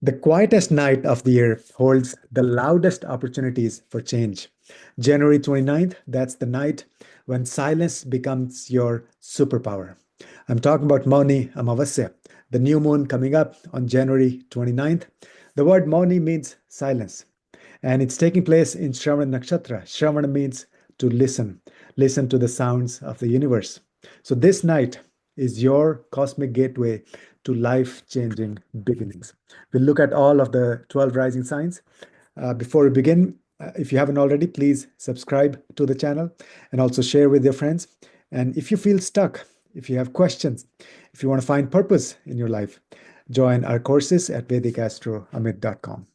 The quietest night of the year holds the loudest opportunities for change. January 29th, that's the night when silence becomes your superpower. I'm talking about Mauni Amavasya, the new moon coming up on January 29th. The word Mauni means silence, and it's taking place in Shravana Nakshatra. Shravana means to listen, listen to the sounds of the universe. So this night is your cosmic gateway to life-changing beginnings. We'll look at all of the 12 rising signs. Before we begin, if you haven't already, please subscribe to the channel and also share with your friends. And if you feel stuck, if you have questions, if you want to find purpose in your life, join our courses at VedicAstrology.com.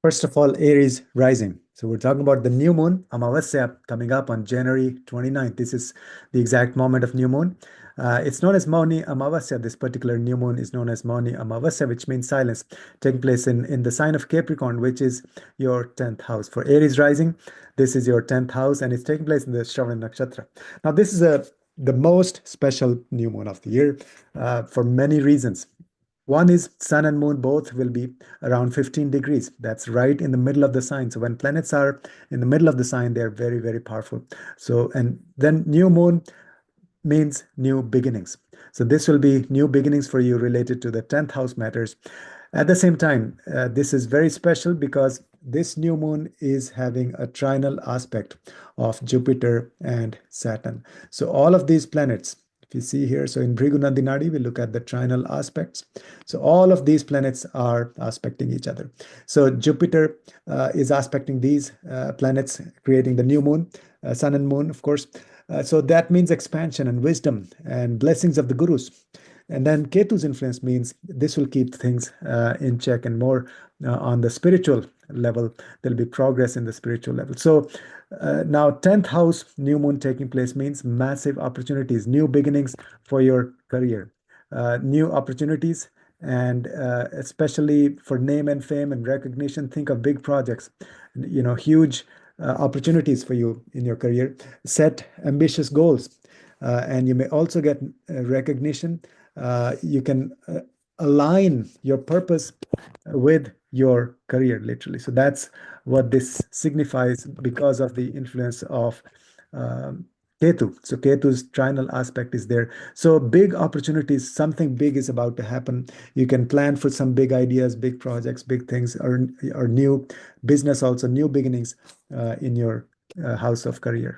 First of all, Aries rising. So we're talking about the new moon, Amavasya, coming up on January 29th. This is the exact moment of new moon. It's known as Mauni Amavasya. This particular new moon is known as Mauni Amavasya, which means silence, taking place in the sign of Capricorn, which is your 10th house. For Aries rising, this is your 10th house, and it's taking place in the Shravana Nakshatra. Now, this is the most special new moon of the year for many reasons. One is sun and moon both will be around 15 degrees. That's right in the middle of the sign. So when planets are in the middle of the sign, they're very, very powerful. So, and then new moon means new beginnings. So this will be new beginnings for you related to the 10th house matters. At the same time, this is very special because this new moon is having a trinal aspect of Jupiter and Saturn. So all of these planets, if you see here, so in Bhrigu Nadi Nadi, we look at the trinal aspects. So all of these planets are aspecting each other. So Jupiter is aspecting these planets, creating the new moon, sun and moon, of course. So that means expansion and wisdom and blessings of the gurus. And then Ketu's influence means this will keep things in check and more on the spiritual level. There'll be progress in the spiritual level. So now 10th house new moon taking place means massive opportunities, new beginnings for your career, new opportunities, and especially for name and fame and recognition. Think of big projects, huge opportunities for you in your career. Set ambitious goals, and you may also get recognition. You can align your purpose with your career, literally. So that's what this signifies because of the influence of Ketu. So Ketu's trinal aspect is there. So big opportunities, something big is about to happen. You can plan for some big ideas, big projects, big things, or new business, also new beginnings in your house of career.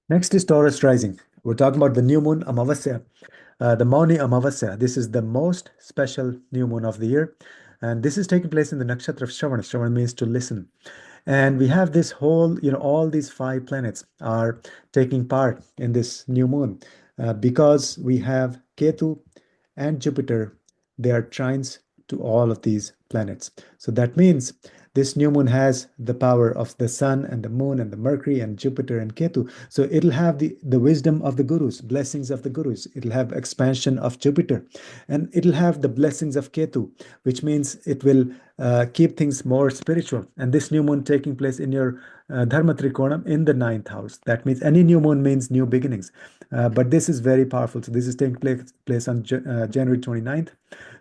Next is Taurus rising. We're talking about the new moon, Amavasya, the Mauni Amavasya. This is the most special new moon of the year. And this is taking place in the nakshatra of Shravana. Shravana means to listen. And we have this whole, all these five planets are taking part in this new moon because we have Ketu and Jupiter. They are trines to all of these planets. So that means this new moon has the power of the sun and the moon and the Mercury and Jupiter and Ketu. So it'll have the wisdom of the gurus, blessings of the gurus. It'll have expansion of Jupiter, and it'll have the blessings of Ketu, which means it will keep things more spiritual. And this new moon taking place in your Dharma Trikona in the 9th house. That means any new moon means new beginnings. But this is very powerful. So this is taking place on January 29th.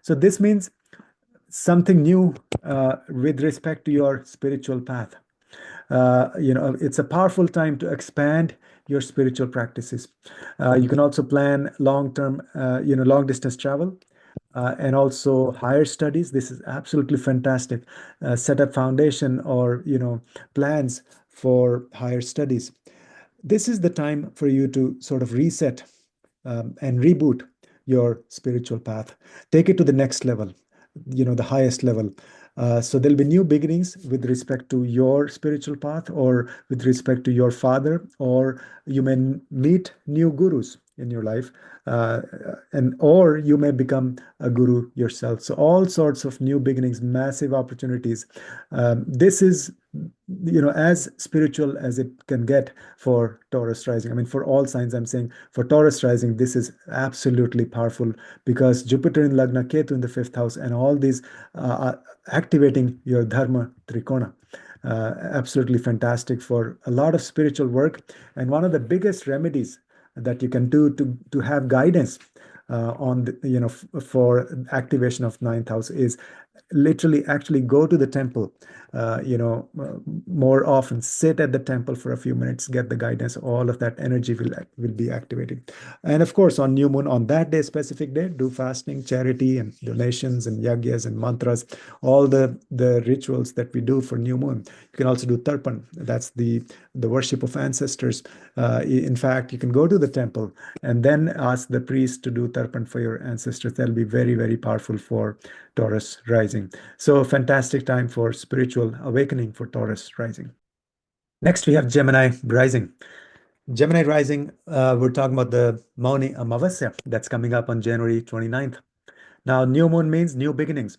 So this means something new with respect to your spiritual path. It's a powerful time to expand your spiritual practices. You can also plan long-term, long-distance travel. And also higher studies. This is absolutely fantastic. Set up foundation or plans for higher studies. This is the time for you to sort of reset and reboot your spiritual path. Take it to the next level, the highest level. So there'll be new beginnings with respect to your spiritual path or with respect to your father, or you may meet new gurus in your life, or you may become a guru yourself. So all sorts of new beginnings, massive opportunities. This is as spiritual as it can get for Taurus rising. I mean, for all signs, I'm saying for Taurus rising, this is absolutely powerful because Jupiter in Lagna, Ketu in the 5th house, and all these are activating your Dharma Trikona. Absolutely fantastic for a lot of spiritual work. And one of the biggest remedies that you can do to have guidance on the, for activation of ninth house is literally actually go to the temple, more often. Sit at the temple for a few minutes, get the guidance. All of that energy will be activated. And of course, on new moon, on that day, specific day, do fasting, charity, and donations, and yagyas and mantras, all the rituals that we do for new moon. You can also do tarpan. That's the worship of ancestors. In fact, you can go to the temple and then ask the priest to do tarpan for your ancestors. That'll be very, very powerful for Taurus rising. So fantastic time for spiritual awakening for Taurus rising. Next, we have Gemini rising. Gemini rising, we're talking about the Mauni Amavasya that's coming up on January 29th. Now, new moon means new beginnings.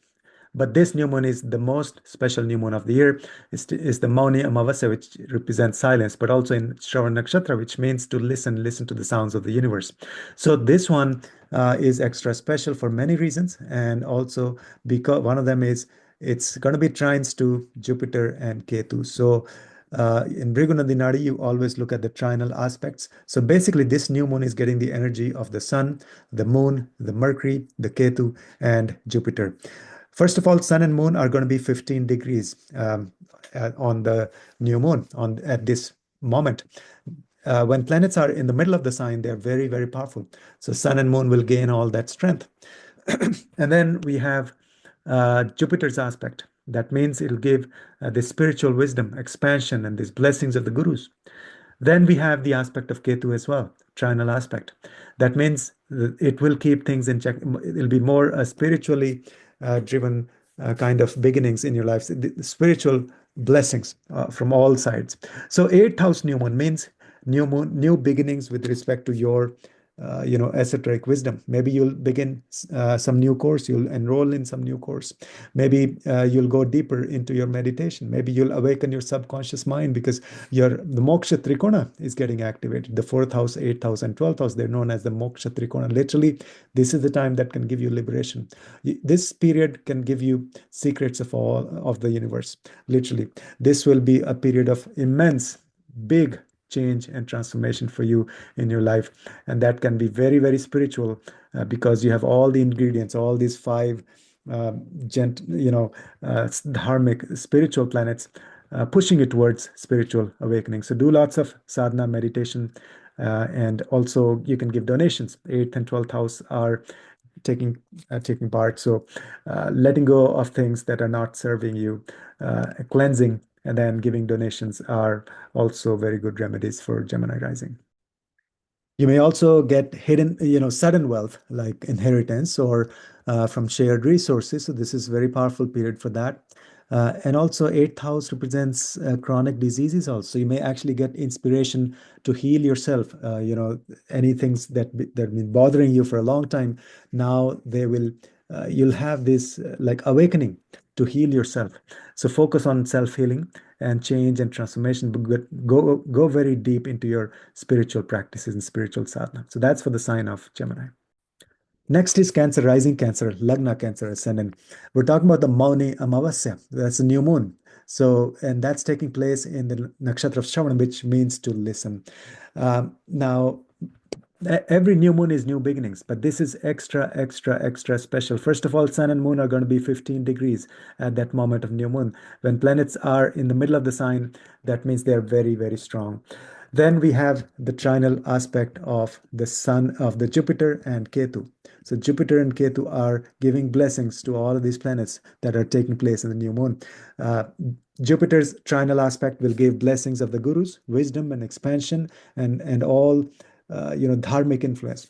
But this new moon is the most special new moon of the year. It's the Mauni Amavasya, which represents silence, but also in Shravan Nakshatra, which means to listen to the sounds of the universe. So this one is extra special for many reasons. And also because one of them is it's going to be trines to Jupiter and Ketu. So in Bhrigu Nadi, you always look at the trinal aspects. So basically, this new moon is getting the energy of the sun, the moon, the Mercury, the Ketu, and Jupiter. First of all, sun and moon are going to be 15 degrees on the new moon at this moment. When planets are in the middle of the sign, they're very, very powerful. So sun and moon will gain all that strength. And then we have Jupiter's aspect. That means it'll give the spiritual wisdom, expansion, and these blessings of the gurus. Then we have the aspect of Ketu as well, trinal aspect. That means it will keep things in check. It'll be more spiritually driven kind of beginnings in your life, the spiritual blessings from all sides. So eighth house new moon means new beginnings with respect to your esoteric wisdom. Maybe you'll begin some new course, you'll enroll in some new course. Maybe you'll go deeper into your meditation. Maybe you'll awaken your subconscious mind because the moksha trikona is getting activated. The fourth house, eighth house, and 12th house, they're known as the moksha trikona. Literally, this is the time that can give you liberation. This period can give you secrets of all of the universe. Literally, this will be a period of immense, big change and transformation for you in your life, and that can be very, very spiritual because you have all the ingredients, all these five dharmic spiritual planets pushing you towards spiritual awakening. So do lots of sadhana, meditation, and also you can give donations. 8th and 12th house are taking part. So letting go of things that are not serving you, cleansing, and then giving donations are also very good remedies for Gemini rising. You may also get hidden, sudden wealth like inheritance or from shared resources. So this is a very powerful period for that. And also eighth house represents chronic diseases also. You may actually get inspiration to heal yourself. Any things that have been bothering you for a long time, now you'll have this like awakening to heal yourself. So focus on self-healing and change and transformation, but go very deep into your spiritual practices and spiritual sadhana. So that's for the sign of Gemini. Next is Cancer, rising Cancer, Lagna Cancer, ascendant. We're talking about the Mauni Amavasya. That's a new moon. So, and that's taking place in the nakshatra of Shravan, which means to listen. Now, every new moon is new beginnings, but this is extra, extra, extra special. First of all, sun and moon are going to be 15 degrees at that moment of new moon. When planets are in the middle of the sign, that means they're very, very strong. Then we have the trinal aspect of the sun, of the Jupiter and Ketu. So Jupiter and Ketu are giving blessings to all of these planets that are taking place in the new moon. Jupiter's trinal aspect will give blessings of the gurus, wisdom and expansion, and all dharmic influence.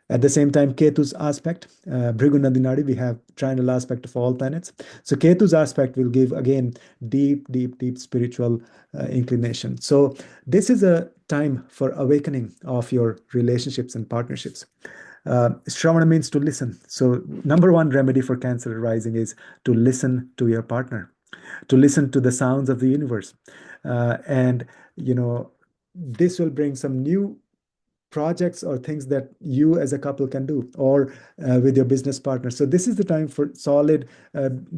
At the same time, Ketu's aspect, Bhrigu Nadi, we have trinal aspect of all planets. So Ketu's aspect will give again deep, deep, deep spiritual inclination. So this is a time for awakening of your relationships and partnerships. Shravana means to listen. So number one remedy for Cancer rising is to listen to your partner, to listen to the sounds of the universe. And this will bring some new projects or things that you as a couple can do, or with your business partner. So this is the time for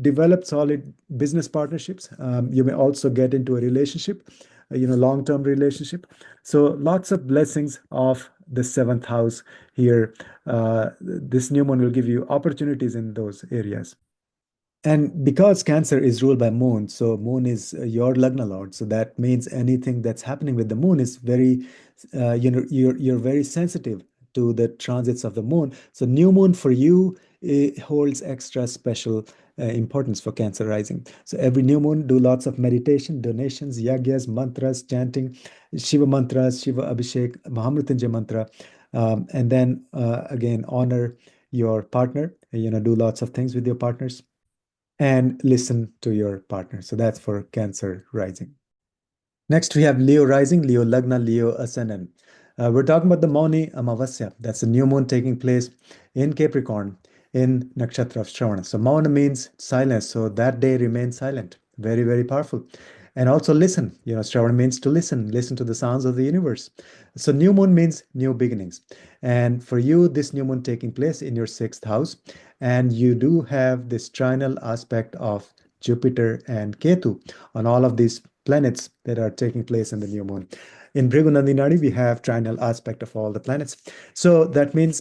develop solid business partnerships. You may also get into a relationship, long-term relationship. So lots of blessings of the seventh house here. This new moon will give you opportunities in those areas. And because Cancer is ruled by Moon, so Moon is your Lagna Lord. So that means anything that's happening with the Moon is very, you're very sensitive to the transits of the Moon. So new Moon for you, it holds extra special importance for Cancer rising. So every new moon, do lots of meditation, donations, yagyas, mantras, chanting, Shiva mantras, Shiva Abhishek, Mahamrityunjay mantra, and then again honor your partner. Do lots of things with your partners and listen to your partner. So that's for Cancer rising. Next, we have Leo rising, Leo Lagna, Leo ascendant. We're talking about the Mauni Amavasya. That's the new moon taking place in Capricorn in Nakshatra of Shravana. So Mauna means silence. So that day remain silent. Very, very powerful. And also listen. Shravana means to listen to the sounds of the universe. So new moon means new beginnings. And for you, this new moon taking place in your sixth house. And you do have this trinal aspect of Jupiter and Ketu on all of these planets that are taking place in the new moon. In Bhrigu Nandinadi, we have trinal aspect of all the planets. So that means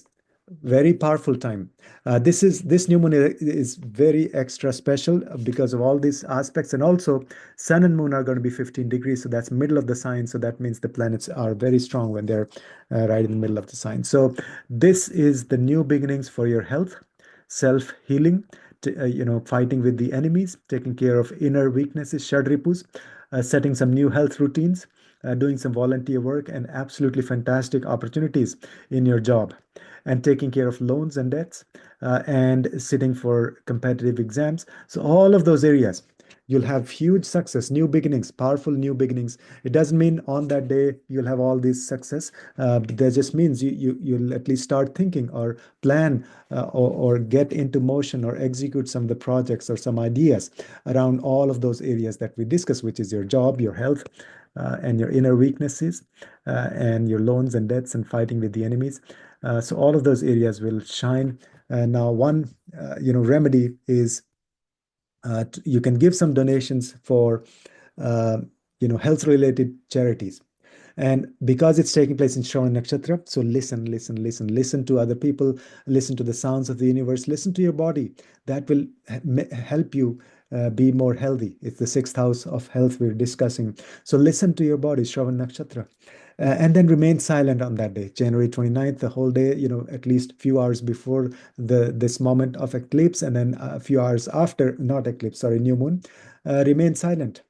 very powerful time. This new moon is very extra special because of all these aspects, and also Sun and Moon are going to be 15 degrees, so that's middle of the sign. So that means the planets are very strong when they're right in the middle of the sign. So this is the new beginnings for your health, self healing, fighting with the enemies, taking care of inner weaknesses, shadripus, setting some new health routines, doing some volunteer work, and absolutely fantastic opportunities in your job, and taking care of loans and debts, and sitting for competitive exams. So all of those areas, you'll have huge success, new beginnings, powerful new beginnings. It doesn't mean on that day you'll have all this success. But that just means you'll at least start thinking or plan, or get into motion or execute some of the projects or some ideas around all of those areas that we discussed, which is your job, your health, and your inner weaknesses, and your loans and debts and fighting with the enemies. So all of those areas will shine. Now, one remedy is, you can give some donations for health related charities. And because it's taking place in Shravana Nakshatra, so listen to other people, listen to the sounds of the universe, listen to your body. That will help you be more healthy. It's the sixth house of health we're discussing. So listen to your body, Shravana Nakshatra. And then remain silent on that day, January 29th, the whole day, at least a few hours before this moment of eclipse, and then a few hours after, not eclipse, sorry, new moon, remain silent,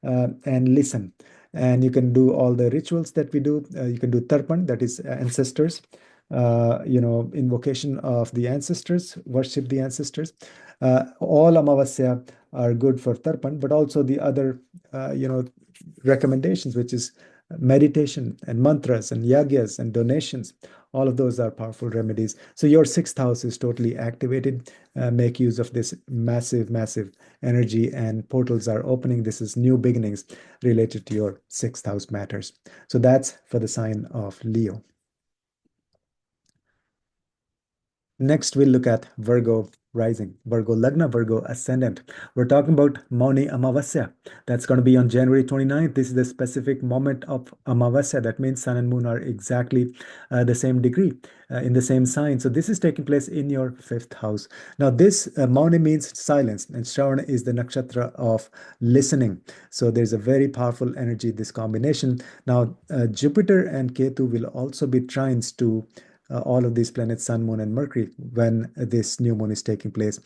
and listen. And you can do all the rituals that we do. You can do tarpan, that is ancestors, invocation of the ancestors, worship the ancestors. All Amavasya are good for tarpan, but also the other, recommendations, which is meditation and mantras and yagyas and donations. All of those are powerful remedies. So your sixth house is totally activated. Make use of this massive, massive energy, and portals are opening. This is new beginnings related to your sixth house matters. So that's for the sign of Leo. Next, we'll look at Virgo rising, Virgo Lagna, Virgo ascendant. We're talking about Mauni Amavasya. That's going to be on January 29th. This is the specific moment of Amavasya. That means Sun and Moon are exactly the same degree, in the same sign. So this is taking place in your fifth house. Now, this Mauni means silence, and Shravana is the nakshatra of listening. So there's a very powerful energy, this combination. Now, Jupiter and Ketu will also be trines to all of these planets, Sun, Moon, and Mercury, when this new moon is taking place.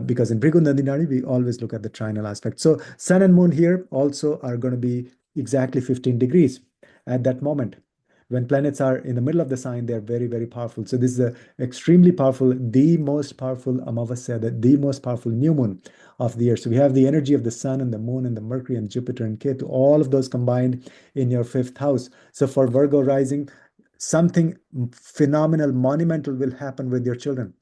Because in Bhrigu Nandinadi, we always look at the trinal aspect. So Sun and Moon here also are going to be exactly 15 degrees at that moment. When planets are in the middle of the sign, they're very, very powerful. So this is a extremely powerful, the most powerful Amavasya, the most powerful new moon of the year. So we have the energy of the Sun and the Moon and the Mercury and Jupiter and Ketu, all of those combined in your fifth house. So for Virgo rising, something phenomenal, monumental will happen with your children.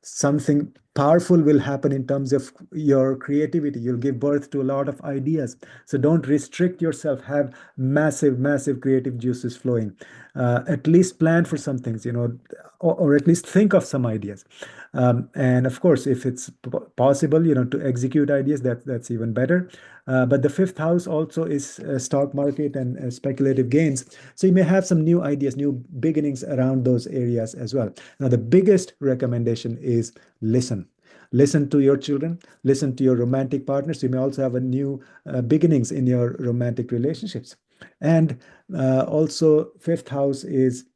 Something powerful will happen in terms of your creativity. You'll give birth to a lot of ideas. So don't restrict yourself. Have massive, massive creative juices flowing. At least plan for some things, or at least think of some ideas. And of course, if it's possible, to execute ideas, that's even better. But the fifth house also is stock market and speculative gains. So you may have some new ideas, new beginnings around those areas as well. Now, the biggest recommendation is listen. Listen to your children, listen to your romantic partners. You may also have a new beginnings in your romantic relationships. And also, fifth house is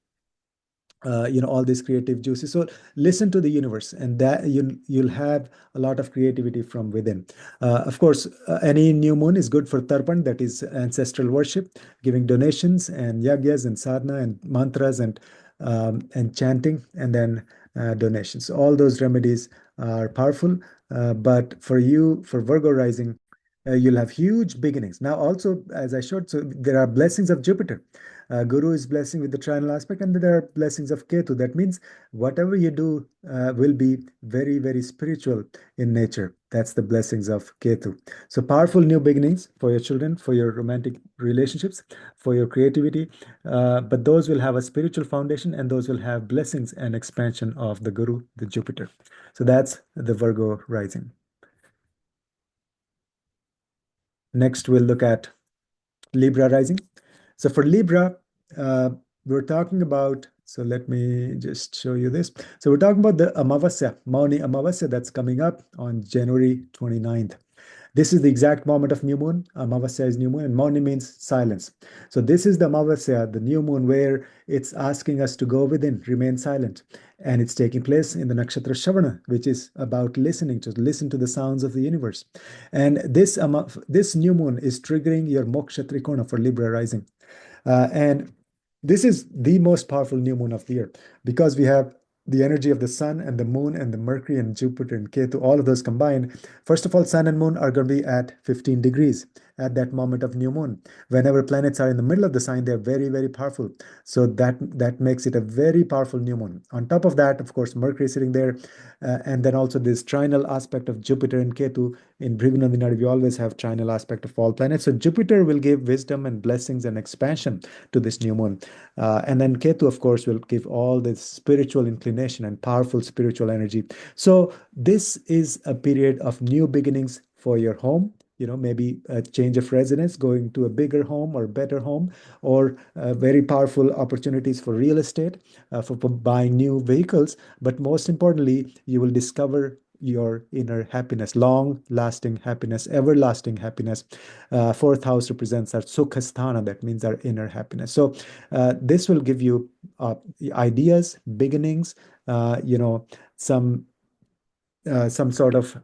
all these creative juices. So listen to the universe, and that you'll have a lot of creativity from within. Of course, any new moon is good for tarpan, that is ancestral worship, giving donations and yagyas and sadhana and mantras and chanting, and then donations. All those remedies are powerful. But for you, for Virgo rising, you'll have huge beginnings. Now, also, as I showed, so there are blessings of Jupiter. Guru is blessing with the trinal aspect, and there are blessings of Ketu. That means whatever you do will be very, very spiritual in nature. That's the blessings of Ketu. So powerful new beginnings for your children, for your romantic relationships, for your creativity. But those will have a spiritual foundation, and those will have blessings and expansion of the Guru, the Jupiter. So that's the Virgo rising. Next, we'll look at Libra rising. So for Libra, uh, we're talking about, so let me just show you this. So we're talking about the Amavasya, Mauni Amavasya, that's coming up on January 29th. This is the exact moment of new moon. Amavasya is new moon, and Mauni means silence. So this is the Amavasya, the new moon, where it's asking us to go within, remain silent. And it's taking place in the nakshatra Shravana, which is about listening, to listen to the sounds of the universe. And this new moon is triggering your moksha trikona for Libra rising. And this is the most powerful new moon of the year because we have the energy of the sun and the moon and the Mercury and Jupiter and Ketu, all of those combined. First of all, sun and moon are going to be at 15 degrees at that moment of new moon. Whenever planets are in the middle of the sign, they're very, very powerful. So that makes it a very powerful new moon. On top of that, of course, Mercury is sitting there, and then also this trinal aspect of Jupiter and Ketu. In Bhrigu we always have trinal aspect of all planets. So Jupiter will give wisdom and blessings and expansion to this new moon. And then Ketu, of course, will give all this spiritual inclination and powerful spiritual energy. So this is a period of new beginnings for your home. Maybe a change of residence, going to a bigger home or better home, or very powerful opportunities for real estate, for buying new vehicles. But most importantly, you will discover your inner happiness, long lasting happiness, everlasting happiness. Fourth house represents our sukhasthana, that means our inner happiness. So this will give you ideas, beginnings, some some sort of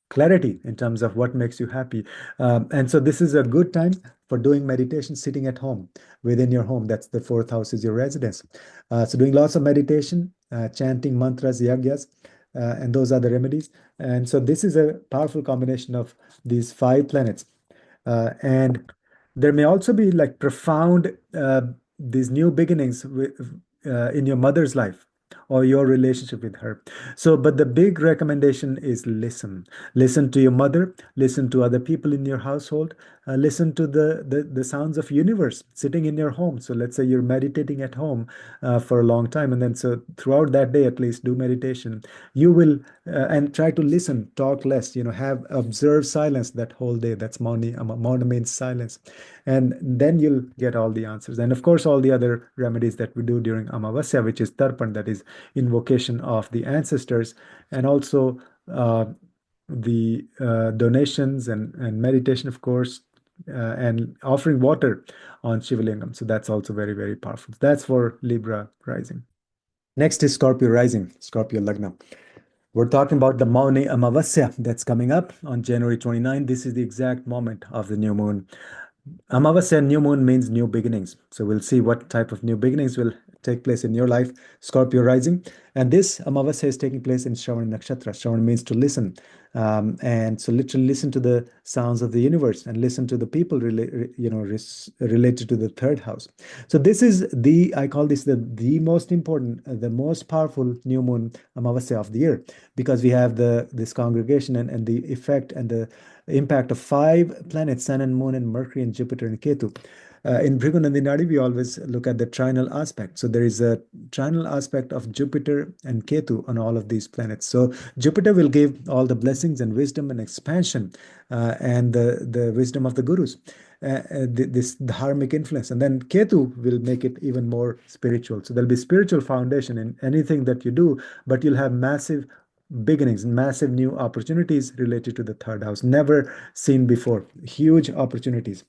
clarity in terms of what makes you happy. And so this is a good time for doing meditation sitting at home, within your home. That's the fourth house is your residence. So doing lots of meditation, chanting mantras, yagyas, and those are the remedies. And so this is a powerful combination of these five planets. And there may also be like profound these new beginnings in your mother's life or your relationship with her. So, but the big recommendation is listen. Listen to your mother, listen to other people in your household, listen to the sounds of universe sitting in your home. So let's say you're meditating at home for a long time, and then so throughout that day at least do meditation. You will and try to listen, talk less, have observe silence that whole day. That's Mauna means silence. And then you'll get all the answers. And of course, all the other remedies that we do during Amavasya, which is Tarpan, that is invocation of the ancestors, and also the donations and meditation, of course, and offering water on Shivalingam. So that's also very, very powerful. That's for Libra rising. Next is Scorpio rising, Scorpio Lagna. We're talking about the Mauni Amavasya that's coming up on January 29. This is the exact moment of the new moon. Amavasya new moon means new beginnings. So we'll see what type of new beginnings will take place in your life, Scorpio rising. And this Amavasya is taking place in Shravan Nakshatra. Shravan means to listen. And so literally listen to the sounds of the universe and listen to the people related to the third house. So this is I call this the most important, the most powerful new moon Amavasya of the year, because we have this congregation and the effect and the impact of five planets, Sun and Moon and Mercury and Jupiter and Ketu. In Bhrigu Nandinadi, we always look at the trinal aspect. So there is a trinal aspect of Jupiter and Ketu on all of these planets. So Jupiter will give all the blessings and wisdom and expansion and the wisdom of the gurus, this dharmic influence. And then Ketu will make it even more spiritual. So there'll be spiritual foundation in anything that you do, but you'll have massive beginnings, massive new opportunities related to the third house, never seen before, huge opportunities.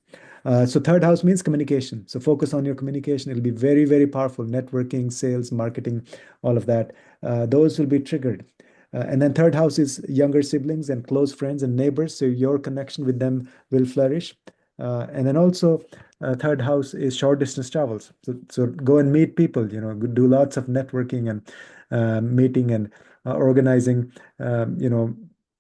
So third house means communication. So focus on your communication. It'll be very, very powerful. Networking, sales, marketing, all of that. Those will be triggered. And then third house is younger siblings and close friends and neighbors. So your connection with them will flourish. And then also third house is short distance travels. So go and meet people, do lots of networking and meeting and organizing,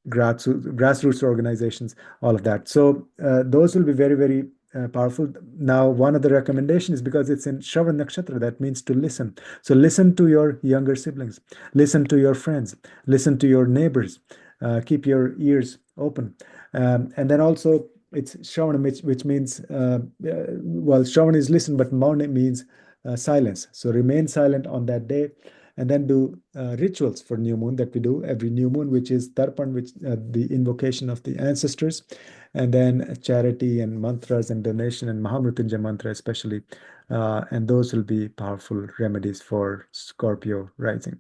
grassroots organizations, all of that. So those will be very, very powerful. Now, one of the recommendations is because it's in Shravan Nakshatra, that means to listen. So listen to your younger siblings, listen to your friends, listen to your neighbors, keep your ears open. And then also it's Shravan, which means, well, Shravan is listen, but Mauna means silence. So remain silent on that day. And then do rituals for new moon that we do every new moon, which is Tarpan, which the invocation of the ancestors, and then charity and mantras and donation and Mahamrutyunjaya mantra especially. And those will be powerful remedies for Scorpio rising.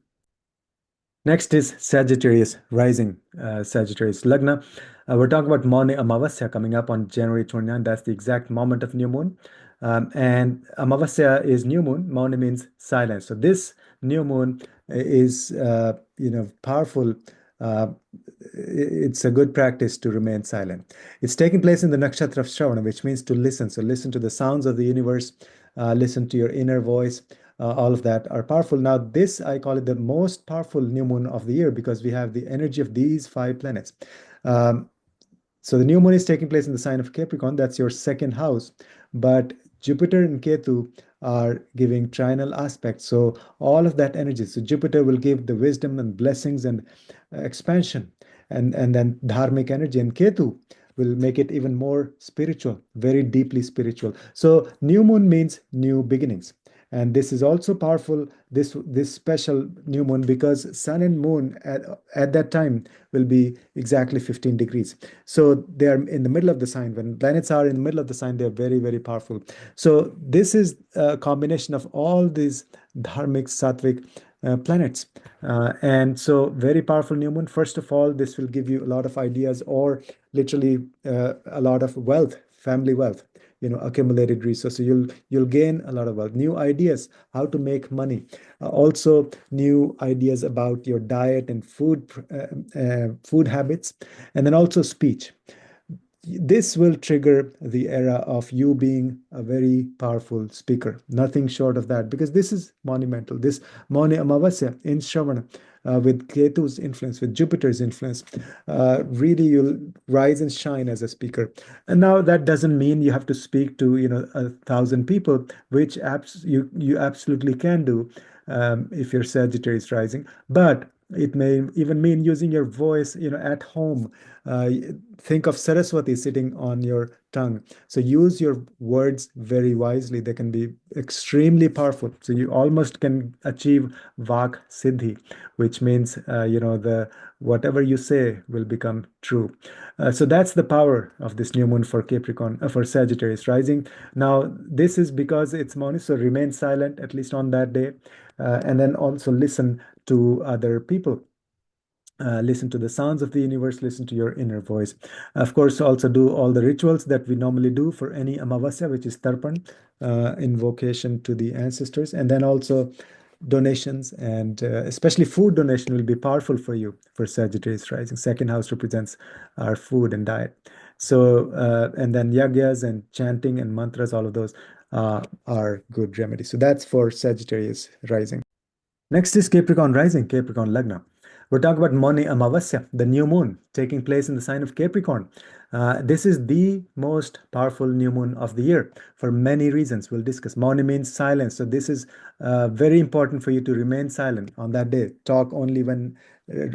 Next is Sagittarius rising, Sagittarius Lagna. We're talking about Mauni Amavasya coming up on January 29. That's the exact moment of new moon. And Amavasya is new moon. Mauni means silence. So this new moon is, powerful. It's a good practice to remain silent. It's taking place in the nakshatra of Shravana, which means to listen. So listen to the sounds of the universe, listen to your inner voice. All of that are powerful. Now, this I call it the most powerful new moon of the year because we have the energy of these 5 planets. So the new moon is taking place in the sign of Capricorn. That's your second house. But Jupiter and Ketu are giving trinal aspects. So all of that energy. So Jupiter will give the wisdom and blessings and expansion, and then dharmic energy, and Ketu will make it even more spiritual, very deeply spiritual. So new moon means new beginnings. And this is also powerful, this special new moon, because sun and moon at that time will be exactly 15 degrees. So they are in the middle of the sign. When planets are in the middle of the sign, they're very, very powerful. So this is a combination of all these dharmic, sattvic planets. And so very powerful new moon. First of all, this will give you a lot of ideas, or literally a lot of wealth, family wealth, accumulated resources. You'll gain a lot of wealth, new ideas how to make money, also new ideas about your diet and food habits, and then also speech. This will trigger the era of you being a very powerful speaker. Nothing short of that, because this is monumental. This Mauni Amavasya in Shravana, with Ketu's influence, with Jupiter's influence, really you'll rise and shine as a speaker. And now that doesn't mean you have to speak to 1,000 people, which you absolutely can do if you're Sagittarius rising. But it may even mean using your voice, at home. Think of Saraswati sitting on your tongue. So use your words very wisely. They can be extremely powerful. So you almost can achieve Vak Siddhi, which means, the whatever you say will become true. So that's the power of this new moon for Capricorn, for Sagittarius rising. Now, this is because it's Mauni, so remain silent, at least on that day. And then also listen to other people. Listen to the sounds of the universe, listen to your inner voice. Of course, also do all the rituals that we normally do for any Amavasya, which is Tarpan, invocation to the ancestors, and then also donations, and especially food donation will be powerful for you for Sagittarius rising. Second house represents our food and diet. So, and then yagyas and chanting and mantras, all of those are good remedies. So that's for Sagittarius rising. Next is Capricorn rising, Capricorn Lagna. We're talking about Mauni Amavasya, the new moon taking place in the sign of Capricorn. This is the most powerful new moon of the year for many reasons. We'll discuss. Mauni means silence. So this is very important for you to remain silent on that day. Talk only when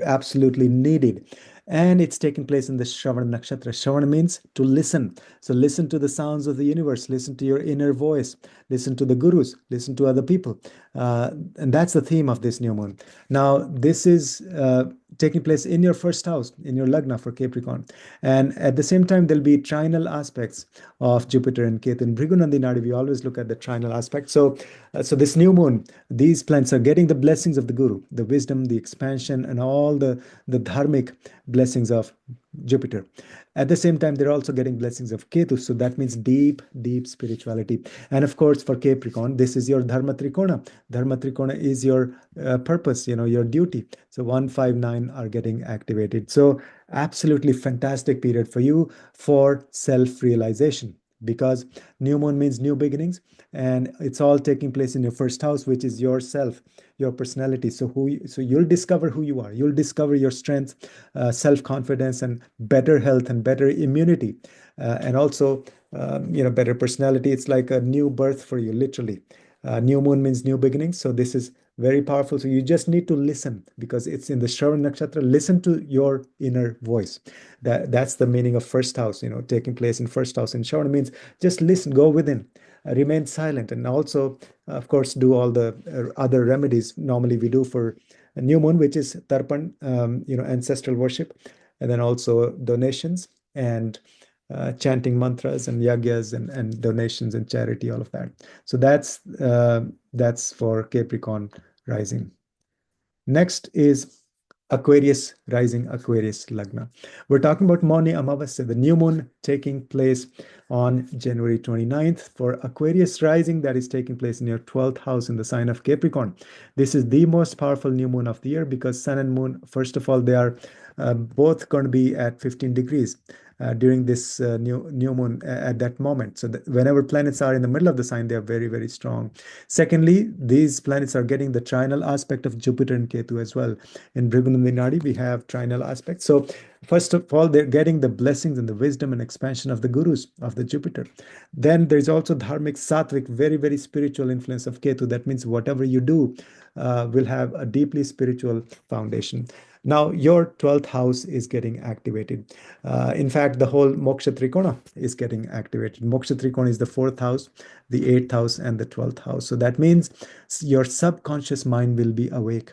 absolutely needed. and it's taking place in the Shravana Nakshatra. Shravana means to listen. So listen to the sounds of the universe, listen to your inner voice, listen to the gurus, listen to other people. And that's the theme of this new moon. Now, this is taking place in your first house, in your Lagna for Capricorn. And at the same time, there'll be trinal aspects of Jupiter and Ketu. In Bhrigu Nadi Nadi, we always look at the trinal aspect. So this new moon, these planets are getting the blessings of the Guru, the wisdom, the expansion, and all the dharmic blessings of Jupiter. At the same time, they're also getting blessings of Ketu. So that means deep, deep spirituality. And of course, for Capricorn, this is your Dharma Trikona. Dharma Trikona is your purpose, your duty. So 159 are getting activated. So absolutely fantastic period for you for self-realization, because new moon means new beginnings, and it's all taking place in your first house, which is yourself, your personality. So you'll discover who you are. You'll discover your strengths, self-confidence, and better health and better immunity, and also better personality. It's like a new birth for you, literally. New moon means new beginnings, so this is very powerful. So you just need to listen, because it's in the Shravana Nakshatra. Listen to your inner voice. That's the meaning of first house, taking place in first house. And Shravana means just listen, go within, remain silent, and also, of course, do all the other remedies normally we do for a new moon, which is tarpan, ancestral worship, and then also donations and chanting mantras and yagyas and donations and charity, all of that. So that's for Capricorn rising. Next is Aquarius rising, Aquarius Lagna. We're talking about Mauni Amavasya, the new moon taking place on January 29th. For Aquarius rising, that is taking place in your 12th house in the sign of Capricorn. This is the most powerful new moon of the year, because sun and moon, first of all, they are both going to be at 15 degrees during this new moon at that moment. So whenever planets are in the middle of the sign, they are very, very strong. Secondly, these planets are getting the trinal aspect of Jupiter and Ketu as well. In Bhrigu Nadi Nadi, we have trinal aspects. So first of all, they're getting the blessings and the wisdom and expansion of the gurus of the Jupiter. Then there's also dharmic, sattvic, very, very spiritual influence of Ketu. That means whatever you do will have a deeply spiritual foundation. Now, your 12th house is getting activated. In fact, the whole Moksha Trikona is getting activated. Moksha Trikona is the 4th house, the 8th house, and the 12th house. So that means your subconscious mind will be awakened.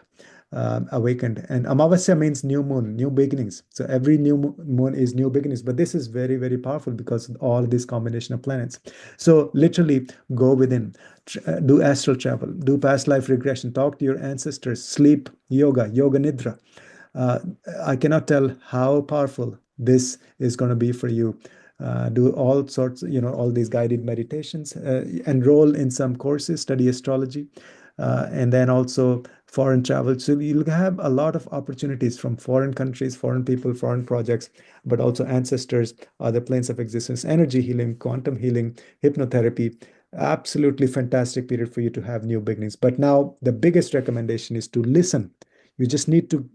And Amavasya means new moon, new beginnings. So every new moon is new beginnings. But this is very, very powerful because of all this combination of planets. So literally go within, do astral travel, do past life regression, talk to your ancestors, sleep, yoga nidra. I cannot tell how powerful this is going to be for you. Do all sorts, all these guided meditations, enroll in some courses, study astrology, and then also foreign travel. So you'll have a lot of opportunities from foreign countries, foreign people, foreign projects, but also ancestors, other planes of existence, energy healing, quantum healing, hypnotherapy. Absolutely fantastic period for you to have new beginnings. But now the biggest recommendation is to listen. You just need to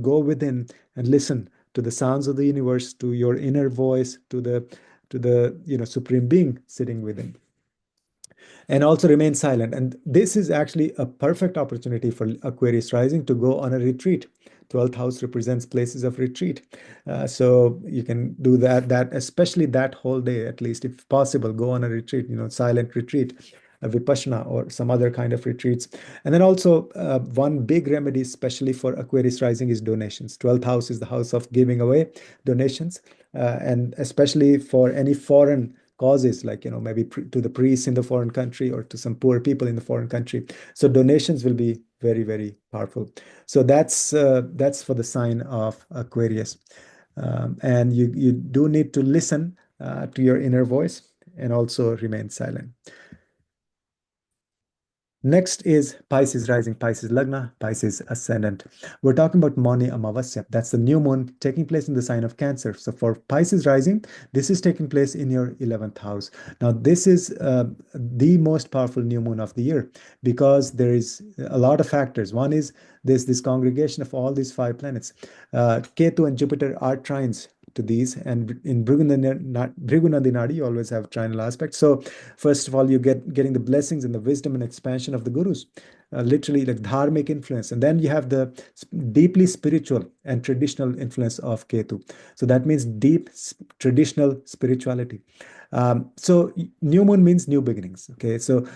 go within and listen to the sounds of the universe, to your inner voice, to the supreme being sitting within, and also remain silent. And this is actually a perfect opportunity for Aquarius rising to go on a retreat. 12th house represents places of retreat, so you can do that especially that whole day, at least if possible, go on a retreat, silent retreat, a vipassana or some other kind of retreats. And then also one big remedy, especially for Aquarius rising, is donations. 12th house is the house of giving away donations, and especially for any foreign causes, like maybe to the priests in the foreign country or to some poor people in the foreign country. So donations will be very, very powerful. So that's for the sign of Aquarius, and you do need to listen to your inner voice and also remain silent. Next is Pisces rising, Pisces Lagna, Pisces ascendant. We're talking about Mauni Amavasya. That's the new moon taking place in the sign of Cancer. So for Pisces rising, this is taking place in your 11th house. Now, this is the most powerful new moon of the year, because there is a lot of factors. One is there's this congregation of all these 5 planets. Ketu and Jupiter are trines to these, and in Bhrigu Nadi Nadi, you always have trinal aspects. So first of all, you getting the blessings and the wisdom and expansion of the gurus. literally like dharmic influence. And then you have the deeply spiritual and traditional influence of Ketu. So that means deep traditional spirituality. So new moon means new beginnings. Okay, so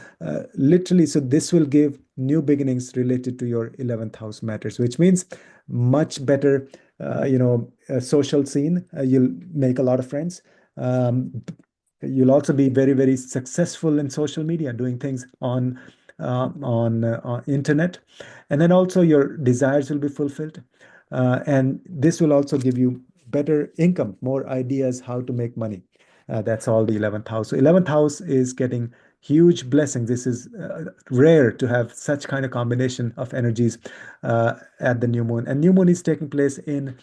literally, so this will give new beginnings related to your 11th house matters, which means much better, social scene. You'll make a lot of friends. Um, you'll also be very, very successful in social media, doing things on internet, and then also your desires will be fulfilled, and this will also give you better income, more ideas how to make money. That's all the 11th house. So 11th house is getting huge blessings. This is rare to have such kind of combination of energies at the new moon. And new moon is taking place in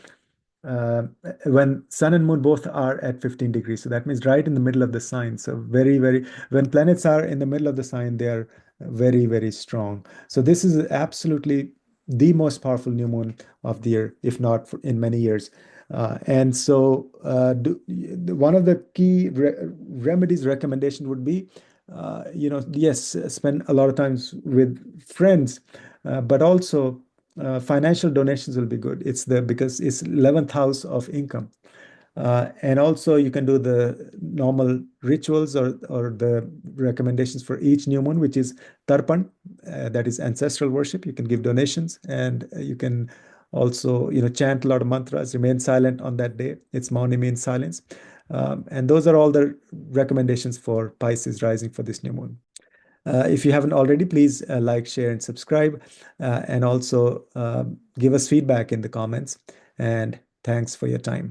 uh, when sun and moon both are at 15 degrees. So that means right in the middle of the sign. So very, very, when planets are in the middle of the sign, they are very, very strong. So this is absolutely the most powerful new moon of the year, if not in many years. And so one of the key remedies recommendation would be, yes, spend a lot of times with friends, but also financial donations will be good. It's the because it's 11th house of income. And also you can do the normal rituals or the recommendations for each new moon, which is tarpan, that is ancestral worship. You can give donations, and you can also, chant a lot of mantras, remain silent on that day. It's Mauni means silence. And those are all the recommendations for Pisces rising for this new moon. If you haven't already, please like, share, and subscribe, and also give us feedback in the comments. And thanks for your time.